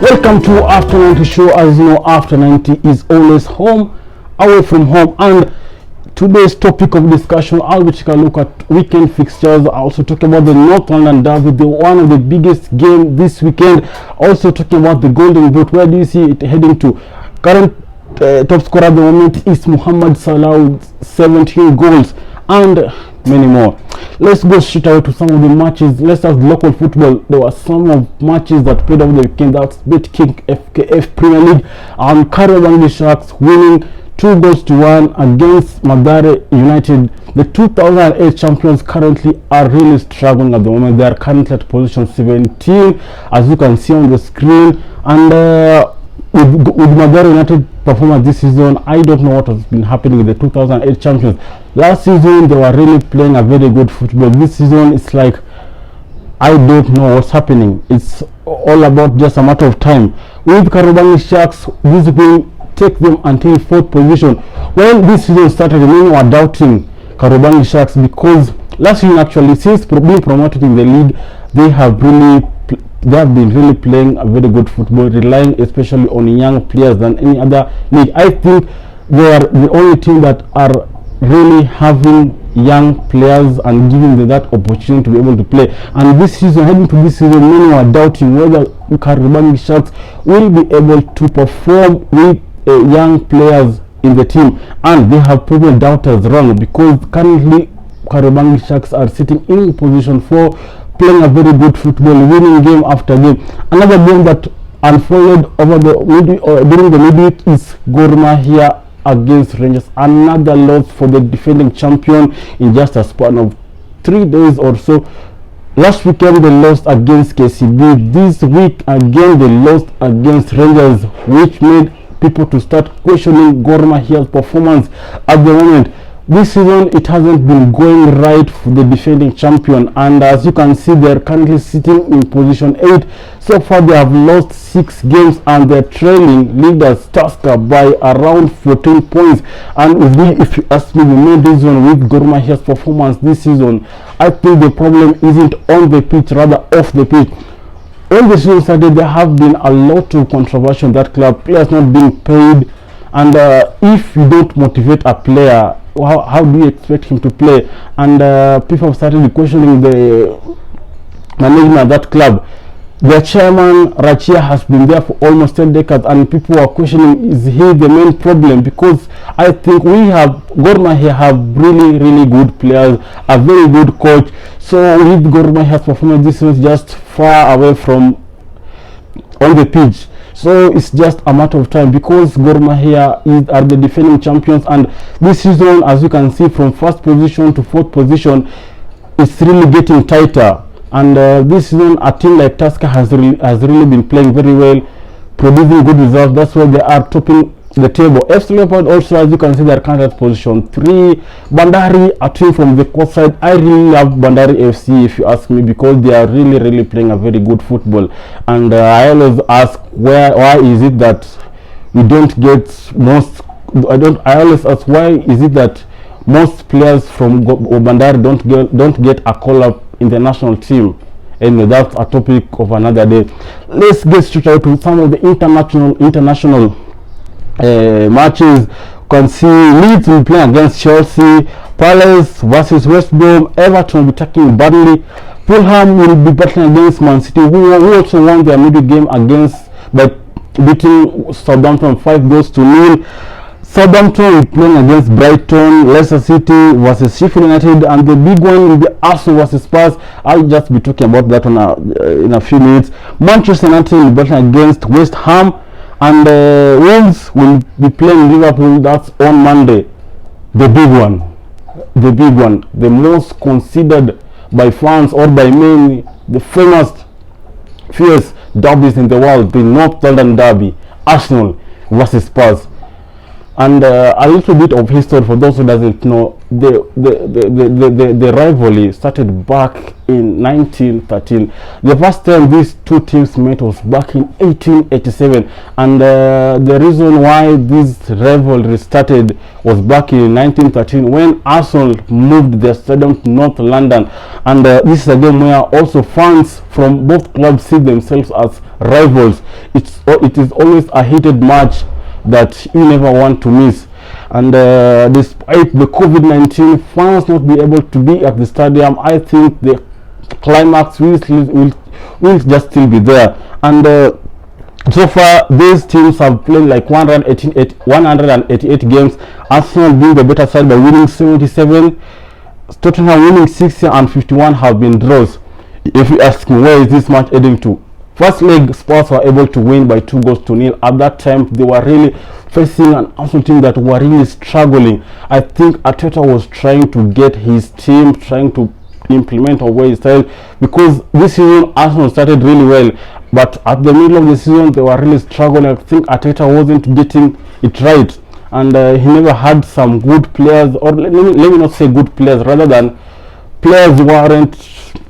Welcome to After90show. As you know, After90 is always home, away from home. And today's topic of discussion, I'll be taking a look at weekend fixtures. I'll also talk about the North London Derby, one of the biggest game this weekend. Also talking about the Golden Boot. Where do you see it heading to? Current top scorer at the moment is Mohamed Salah with 17 goals and many more. Let's go straight away to some of the matches. Let's start with local football. There were some of matches that played over the weekend. That's BetKing FKF Premier League and Kariobangi Sharks winning 2-1 against Mathare United. The 2008 champions currently are really struggling at the moment. They are currently at position 17, as you can see on the screen. And with Mathare United performance this season, I don't know what has been happening with the 2008 champions. Last season they were really playing a very good football. This season it's like I don't know what's happening. It's all about just a matter of time. With Kariobangi Sharks, this will take them until 4th position. When this season started, many were doubting Kariobangi Sharks because last season, actually, since being promoted in the league, they have been really playing a very good football, relying especially on young players than any other league. I think they are the only team that are really having young players and giving them that opportunity to be able to play. And this season, heading to this season, many were doubting whether Kariobangi Sharks will be able to perform with young players in the team, and they have proven doubters wrong, because currently Kariobangi Sharks are sitting in position 4, playing a very good football, winning game after game. Another game that unfolded over during the midweek is Gor Mahia against Rangers. Another loss for the defending champion in just a span of 3 days or so. Last weekend they lost against KCB. This week again they lost against Rangers, which made people to start questioning Gor Mahia's performance at the moment. This season it hasn't been going right for the defending champion, and as you can see, they're currently sitting in position 8. So far they have lost 6 games and they're trailing leaders Tusker by around 14 points. And if you ask me, the main reason with Gor Mahia's performance this season, I think the problem isn't on the pitch, rather off the pitch. When the season started, there have been a lot of controversy in that club, players not being paid, and if you don't motivate a player, how do you expect him to play? And people have started questioning the management of that club. Their chairman Rachia has been there for almost 10 decades, and people are questioning, is he the main problem? Because I think Gor Mahia have really good players, a very good coach. So with Gor Mahia's performance this is just far away from on the pitch. So it's just a matter of time, because Gor Mahia are the defending champions, and this season, as you can see, from 1st position to 4th position, it's really getting tighter. And this season a team like Tusker has really been playing very well, producing good results. That's why they are topping the table. FC Leopard also, as you can see, they are currently at position 3. Bandari, a team from the coast side. I really love Bandari FC, if you ask me, because they are really playing a very good football. And I always ask, why is it that we don't get most? I always ask, why is it that most players from Bandari don't get a call up in the national team? And that's a topic of another day. Let's get straight out to some of the international matches. You can see Leeds will play against Chelsea, Palace versus West Brom, Everton will be tackling Burnley, Fulham will be battling against Man City, who also won their midweek game by beating Southampton 5-0. Southampton will playing against Brighton, Leicester City versus Sheffield United, and the big one will be Arsenal versus Spurs. I'll just be talking about that in a few minutes. Manchester United will be battling against West Ham, and Wolves will be playing Liverpool. That's on Monday. The big one, the most considered by fans or by many, the fierce derbies in the world, the North London Derby, Arsenal versus Spurs. And a little bit of history for those who doesn't know, the rivalry started back in 1913. The first time these two teams met was back in 1887, and the reason why this rivalry started was back in 1913 when Arsenal moved their stadium to North London, and this is a game where also fans from both clubs see themselves as rivals. It is always a heated match that you never want to miss. And despite the COVID-19, fans not be able to be at the stadium, I think the climax will just still be there. And so far these teams have played like 188 games, Arsenal being the better side by winning 77, Tottenham winning 60, and 51 have been draws. If you ask me, where is this match heading to? First leg, Spurs were able to win by 2-0. At that time, they were really facing an Arsenal team that were really struggling. I think Arteta was trying to get his team, trying to implement a way style, because this season Arsenal started really well, but at the middle of the season they were really struggling. I think Arteta wasn't getting it right, and he never had some good players, or let me not say good players, rather than players who weren't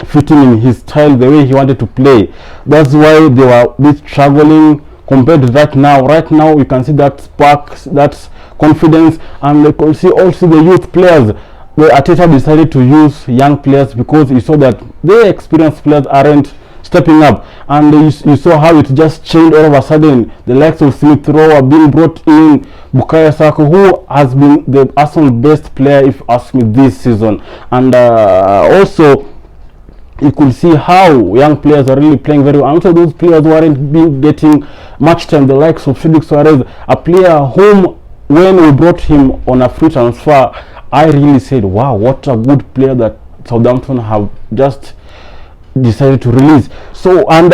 fitting in his style, the way he wanted to play. That's why they were a bit struggling compared to that now. Right now you can see that spark, that confidence, and you can see also the youth players. The Arteta decided to use young players because he saw that the experienced players aren't stepping up, and you saw how it just changed all of a sudden. The likes of Smith Rowe are being brought in, Bukayo Saka, who has been the Arsenal best player if you ask me this season, and also you could see how young players are really playing very well. And also those players who aren't getting much time, the likes of Felix Suarez, a player whom when we brought him on a free transfer, I really said, wow, what a good player that Southampton have just decided to release. So and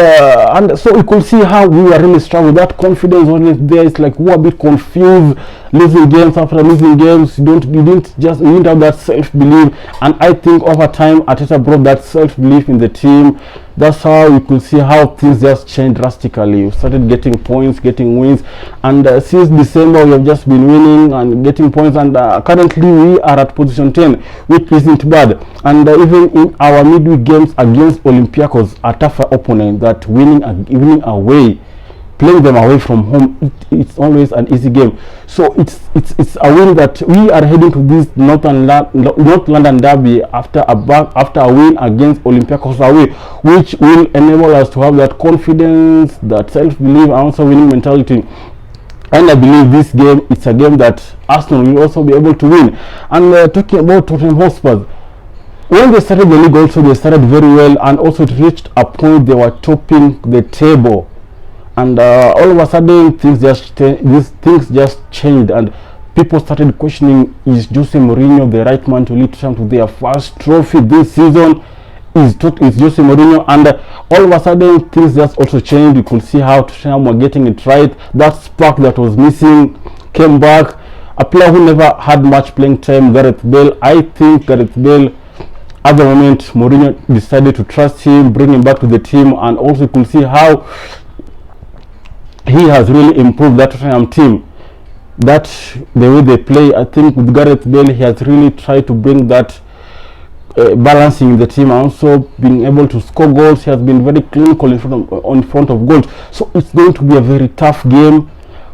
so you could see how we were really struggling. That confidence wasn't there. It's like we were a bit confused, losing games after losing games. You didn't have that self-belief, and I think over time Arteta brought that self-belief in the team. That's how you could see how things just changed drastically. We started getting points, getting wins, and since December we have just been winning and getting points, and currently we are at position 10, which isn't bad. And even in our midweek games against Olympiacos, a tougher opponent, that winning away, playing them away from home, it's always an easy game. So it's a win that we are heading to this North London Derby after a win against Olympiacos away, which will enable us to have that confidence, that self-belief, and also winning mentality. And I believe this game, it's a game that Arsenal will also be able to win. And talking about Tottenham Hotspur, when they started the league also, they started very well, and also it reached a point they were topping the table. And all of a sudden things just changed, and people started questioning, is Jose Mourinho the right man to lead Tottenham to their first trophy this season? Is Jose Mourinho? And all of a sudden things just also changed. You could see how Tottenham were getting it right. That spark that was missing came back. A player who never had much playing time, Gareth Bale. I think Gareth Bale, at the moment, Mourinho decided to trust him, bring him back to the team, and also you could see how he has really improved that Tottenham team, that the way they play. I think with Gareth Bale, he has really tried to bring that balancing the team, and also being able to score goals. He has been very clinical in front of goals. So it's going to be a very tough game.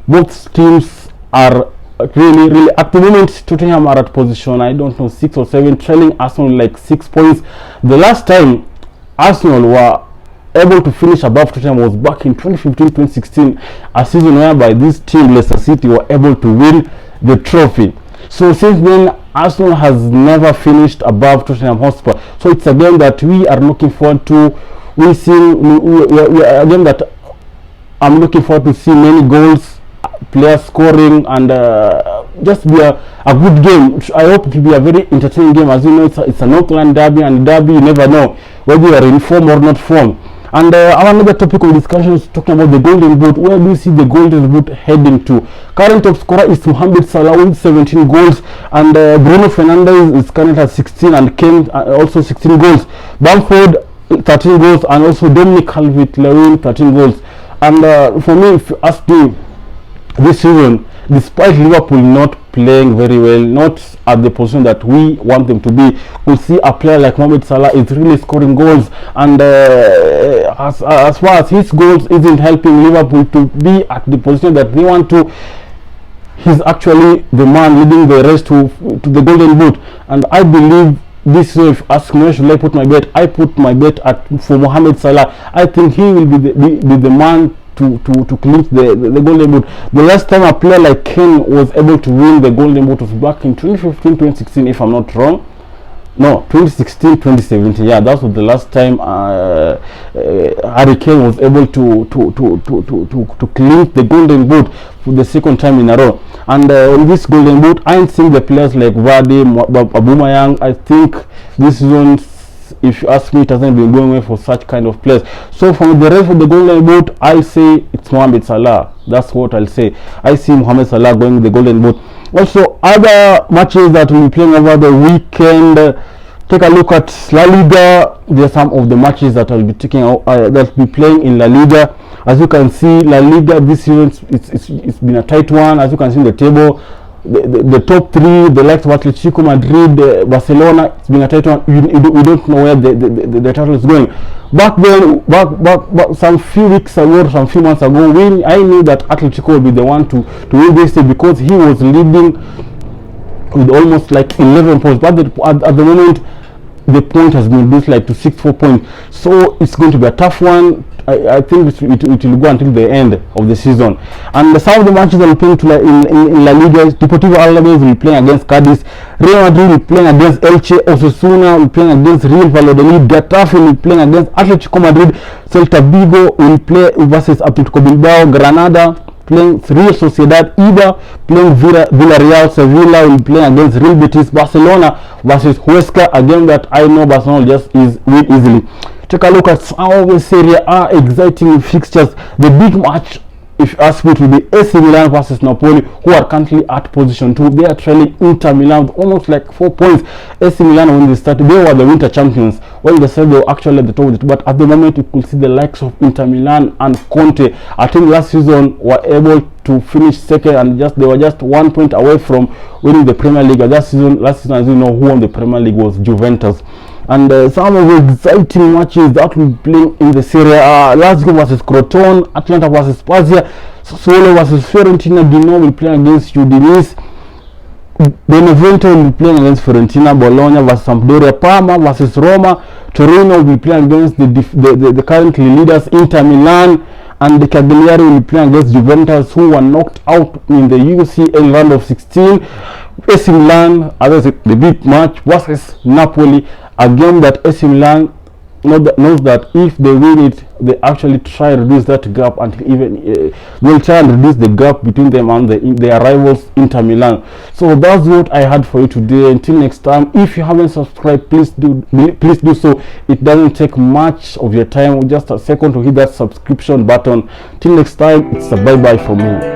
Both teams are really at the moment. Tottenham are at position, I don't know, 6 or 7, trailing Arsenal like 6 points. The last time Arsenal were able to finish above Tottenham was back in 2015-2016, a season whereby this team, Leicester City, were able to win the trophy. So since then, Arsenal has never finished above Tottenham Hotspur. So it's a game that we are looking forward to. We are a game that I'm looking forward to see many goals, players scoring, and just be a good game. I hope it will be a very entertaining game. As you know, it's a North London Derby, and Derby, you never know whether you are in form or not form. And our another topic of discussion is talking about the Golden Boot. Where do you see the Golden Boot heading to? Current top scorer is Mohamed Salah with 17 goals, and Bruno Fernandes is current at 16, and Kane also 16 goals. Bamford 13 goals, and also Dominic Calvert-Lewin 13 goals. And for me, if you ask me, this season despite Liverpool not playing very well, not at the position that we want them to be. We see a player like Mohamed Salah is really scoring goals, and as far as his goals isn't helping Liverpool to be at the position that they want to, he's actually the man leading the race to the golden boot. And I believe this year, if ask me, should I put my bet? I put my bet for Mohamed Salah. I think he will be the man to clinch the golden boot. The last time a player like Kane was able to win the golden boot was back in 2015-2016, if I'm not wrong. No, 2016-2017. Yeah, that was the last time Harry Kane was able to clinch the golden boot for the second time in a row. And in this golden boot, I ain't seeing the players like Vardy, Aubameyang. I think this season, if you ask me, it hasn't been going well for such kind of players. So from the rest of the golden boot, I say it's Mohamed Salah. That's what I'll say. I see Mohamed Salah going the golden boot. Also, other matches that we'll be playing over the weekend, take a look at La Liga. There are some of the matches that I'll be taking out, that will be playing in La Liga. As you can see, La Liga this season, it's been a tight one. As you can see in the table, the top three, the likes of Atletico Madrid, Barcelona, it's been a tight one. We don't know where the title is going. Back then, back some few weeks ago, some few months ago, I knew that Atletico would be the one to win this day, because he was leading with almost like 11 points. But at the moment, the point has been reduced like to 64 points. So it's going to be a tough one. I think it will go until the end of the season. And some of the matches that will play in La Liga, Deportivo Alaves will be playing against Cadiz, Real Madrid will be playing against Elche, Osasuna will be playing against Real Valladolid, Getafe will be playing against Atletico Madrid, Celta Vigo will play versus Atletico Bilbao, Granada playing Real Sociedad, Eibar playing Villarreal, Sevilla will be playing against Real Betis, Barcelona versus Huesca, a game that I know Barcelona just win easily. Take a look at some of the Serie A exciting fixtures. The big match, if you ask me, it will be AC Milan versus Napoli, who are currently at position 2. They are trailing Inter Milan with almost like 4 points. AC Milan, when they started, they were the winter champions. When they said they were actually at the top of it, but at the moment you could see the likes of Inter Milan and Conte. I think last season were able to finish second, and they were just 1 point away from winning the Premier League. Last season, as you know, who won the Premier League was Juventus. And some of the exciting matches that will be playing in the Serie A: Lazio versus Crotone, Atlanta versus Spezia, Sassuolo versus Fiorentina, Genoa will play against Udinese, Benevento will be playing against Fiorentina, Bologna versus Sampdoria, Parma versus Roma, Torino will be playing against the currently leaders Inter Milan, and the Cagliari will be playing against Juventus, who were knocked out in the UCL round of 16. AC Milan, as the big match, versus Napoli, a game that AC Milan knows that if they win it, they actually try to reduce that gap, and even will try and reduce the gap between them and their rivals Inter Milan. So that's what I had for you today. Until next time, if you haven't subscribed, please do so. It doesn't take much of your time, just a second to hit that subscription button. Till next time, it's a bye bye from me.